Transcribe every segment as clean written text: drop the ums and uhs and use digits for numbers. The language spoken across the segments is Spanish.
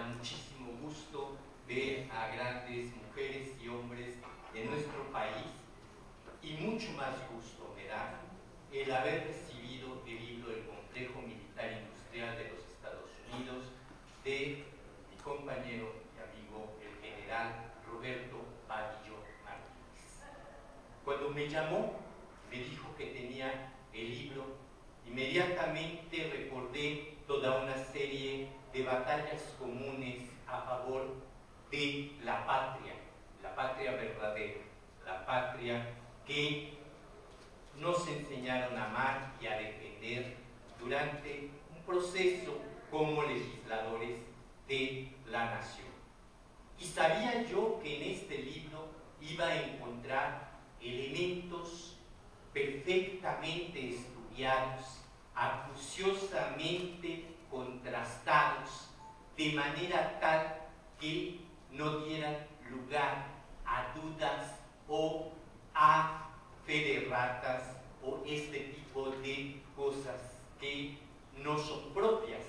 da muchísimo gusto ver a grandes mujeres y hombres de nuestro país, y mucho más gusto me da el haber recibido el libro El Complejo Militar Industrial de los Estados Unidos de mi compañero y amigo el general Roberto Badillo Martínez. Cuando me llamó, me dijo que tenía el libro, inmediatamente recordé toda una serie de batallas comunes a favor de la patria verdadera, la patria que nos enseñaron a amar y a defender durante un proceso como legisladores de la nación. Y sabía yo que en este libro iba a encontrar elementos perfectamente estudiados, acuciosamente contrastados, de manera tal que no dieran lugar a dudas o a fe de ratas o este tipo de cosas que no son propias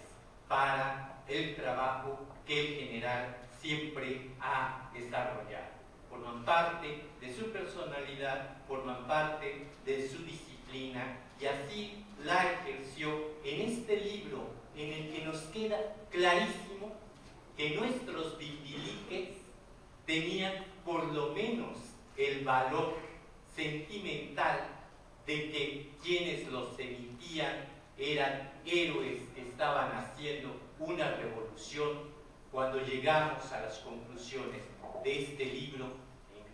para el trabajo que el general siempre ha desarrollado. Forman parte de su personalidad, forman parte de su disciplina, y así la ejerció en este libro, en el que nos queda clarísimo que nuestros bibiliques tenían por lo menos el valor sentimental de que quienes los emitían eran héroes que estaban haciendo una revolución. Cuando llegamos a las conclusiones de este libro,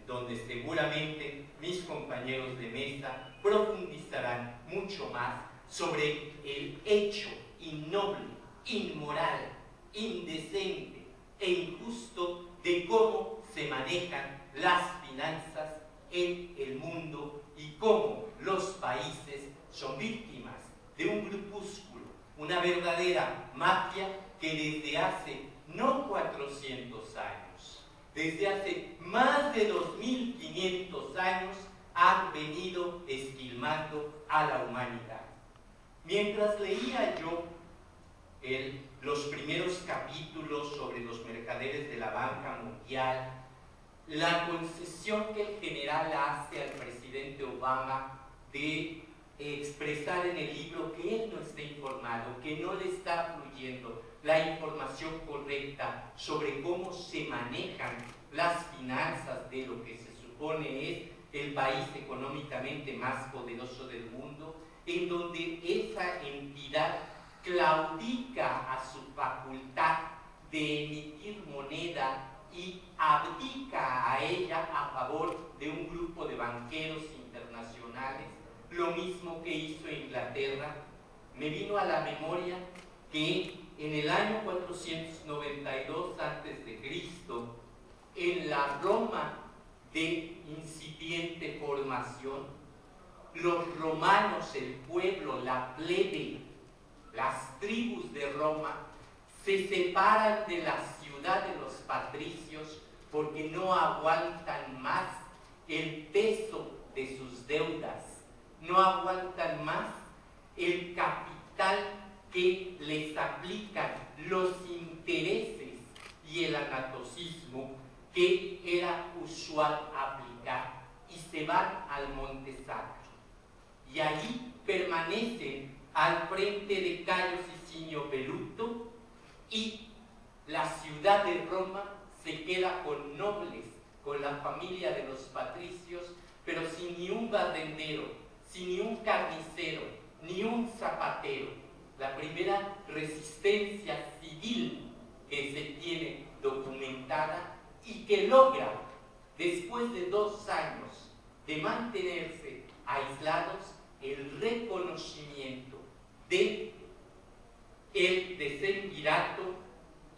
donde seguramente mis compañeros de mesa profundizarán mucho más sobre el hecho innoble, inmoral, indecente e injusto de cómo se manejan las finanzas en el mundo y cómo los países son víctimas de un grupúsculo, una verdadera mafia que desde hace no 400 años, desde hace más de 2500 años han venido esquilmando a la humanidad. Mientras leía yo los primeros capítulos sobre los mercaderes de la banca mundial, la concesión que el general hace al presidente Obama de expresar en el libro que él no está informado, que no le está fluyendo la información correcta sobre cómo se manejan las finanzas de lo que se supone es el país económicamente más poderoso del mundo, en donde esa entidad claudica a su facultad de emitir moneda y abdica a ella a favor de un grupo de banqueros internacionales, lo mismo que hizo Inglaterra. Me vino a la memoria que en el año 492 a.C., en la Roma de incipiente formación, los romanos, el pueblo, la plebe, las tribus de Roma, se separan de la ciudad de los patricios porque no aguantan más el peso de sus deudas, no aguantan más el capital que les aplican, los intereses y el anatocismo que era usual aplicar, y se van al Monte Sacro. Y allí permanecen al frente de Cayo Sicinio Peluto, y la ciudad de Roma se queda con nobles, con la familia de los patricios, pero sin ni un barrendero, sin ni un carnicero, ni un zapatero. La primera resistencia civil que se tiene documentada y que logra, después de 2 años de mantenerse aislados, el reconocimiento de el decemvirato,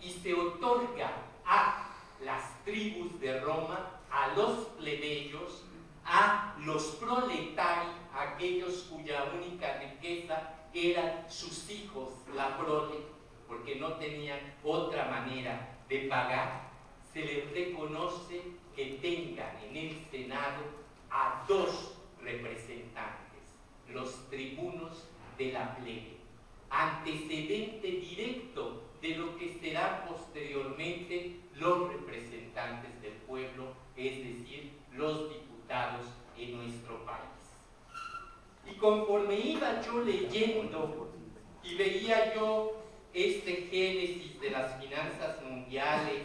y se otorga a las tribus de Roma, a los plebeyos, a los proletarios, aquellos cuya única riqueza eran sus hijos, la prole, porque no tenían otra manera de pagar. Se les reconoce que tengan en el Senado a 2 representantes, los tribunos de la plebe, antecedente directo de lo que serán posteriormente los representantes del pueblo, es decir, los diputados en nuestro país. Y conforme iba yo leyendo y veía yo este génesis de las finanzas mundiales,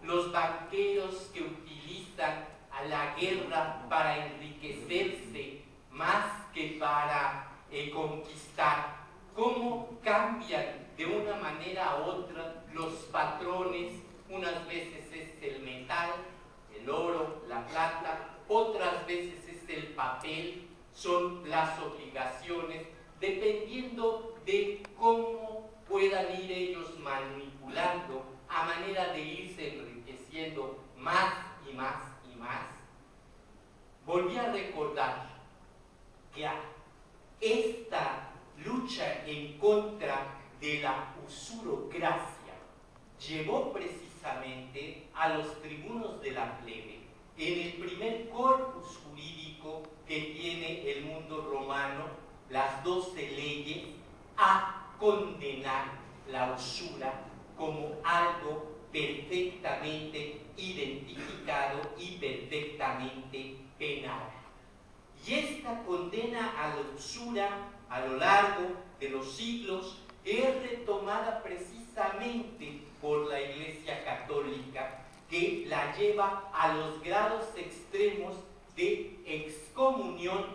los banqueros que utilizan a la guerra para enriquecerse más que para conquistar, cómo cambian de una manera a otra los patrones. Unas veces es el metal, el oro, la plata, otras veces es el papel, son las obligaciones, dependiendo de cómo puedan ir ellos manipulando a manera de irse enriqueciendo más y más y más. Volví a recordar que esta lucha en contra de la usurocracia llevó precisamente a los tribunos de la plebe, en el primer corpus jurídico que tiene el mundo romano, las 12 leyes, a condenar la usura como algo perfectamente identificado y perfectamente penal. Y esta condena a la usura a lo largo de los siglos es retomada precisamente por la Iglesia Católica, que la lleva a los grados extremos de excomunión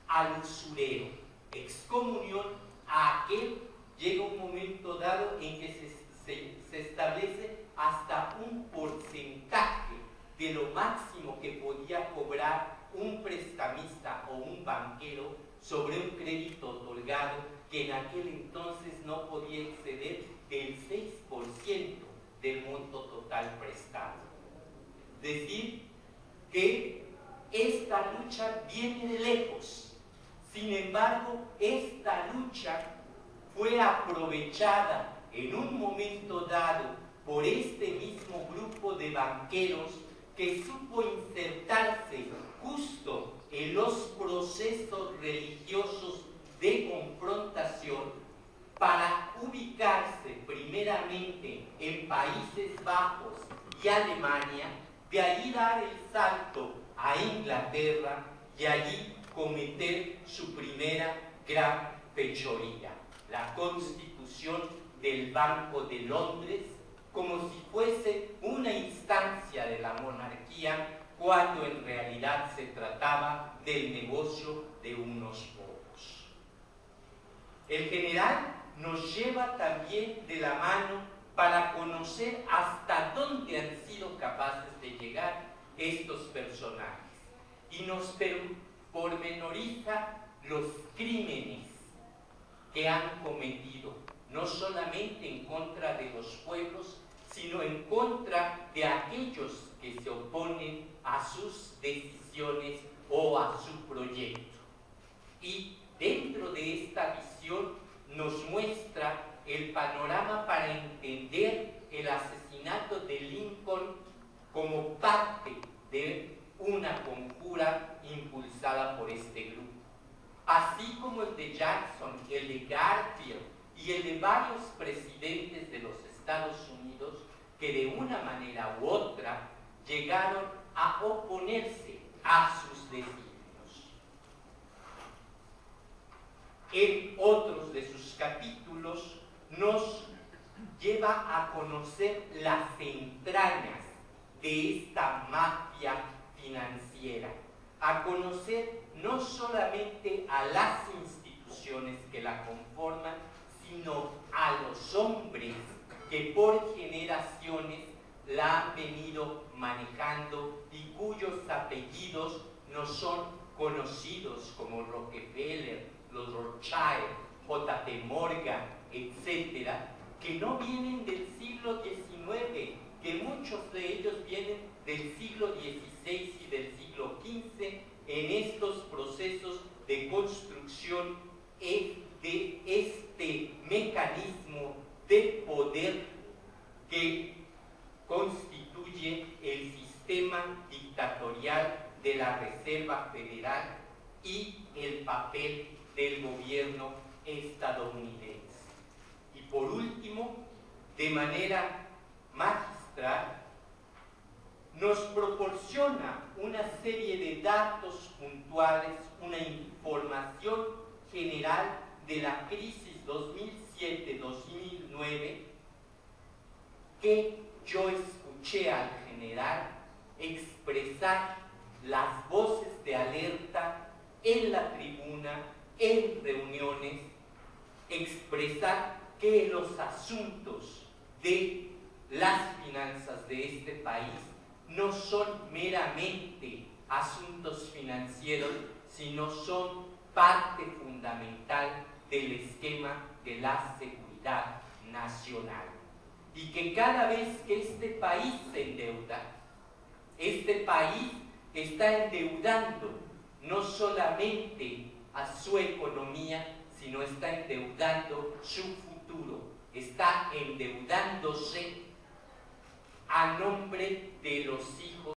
al usurero, excomunión a aquel. Llega un momento dado en que se establece hasta un porcentaje de lo máximo que podía cobrar un prestamista o un banquero sobre un crédito otorgado, que en aquel entonces no podía exceder del 6% del monto total prestado. Decir que esta lucha viene de lejos. Sin embargo, esta lucha fue aprovechada en un momento dado por este mismo grupo de banqueros que supo insertarse justo en los procesos religiosos de confrontación para ubicarse primeramente en Países Bajos y Alemania, de allí dar el salto a Inglaterra y allí cometer su primera gran fechoría, la constitución del Banco de Londres, como si fuese una instancia de la monarquía, cuando en realidad se trataba del negocio de unos pocos. El general nos lleva también de la mano para conocer hasta dónde han sido capaces de llegar estos personajes, y nos pormenoriza los crímenes que han cometido, no solamente en contra de los pueblos, sino en contra de aquellos que se oponen a sus decisiones o a su proyecto. Y dentro de esta visión nos muestra el panorama para entender el asesinato de Lincoln como parte de una conjura impulsada por este grupo, así como el de Jackson, el de Garfield y el de varios presidentes de los Estados Unidos que de una manera u otra llegaron a oponerse a sus designios. En otros de sus capítulos nos lleva a conocer las entrañas de esta mafia financiera, a conocer no solamente a las instituciones que la conforman, sino a los hombres que por generaciones la han venido manejando y cuyos apellidos no son conocidos, como Rockefeller, los Rothschild, J.P. Morgan, etcétera, que no vienen del siglo XIX, que muchos de ellos vienen del siglo XVI y del siglo XV, en estos procesos de construcción de este mecanismo de poder que constituye el sistema dictatorial de la Reserva Federal y el papel del gobierno estadounidense. Y por último, de manera magistral, nos proporciona una serie de datos puntuales, una información general de la crisis 2007-2009 que yo escuché al general expresar las voces de alerta en la tribuna, en reuniones, expresar que los asuntos de las finanzas de este país no son meramente asuntos financieros, sino son parte fundamental del esquema de la seguridad nacional. Y que cada vez que este país se endeuda, este país está endeudando no solamente a su economía, sino está endeudando su futuro, está endeudándose a nombre de los hijos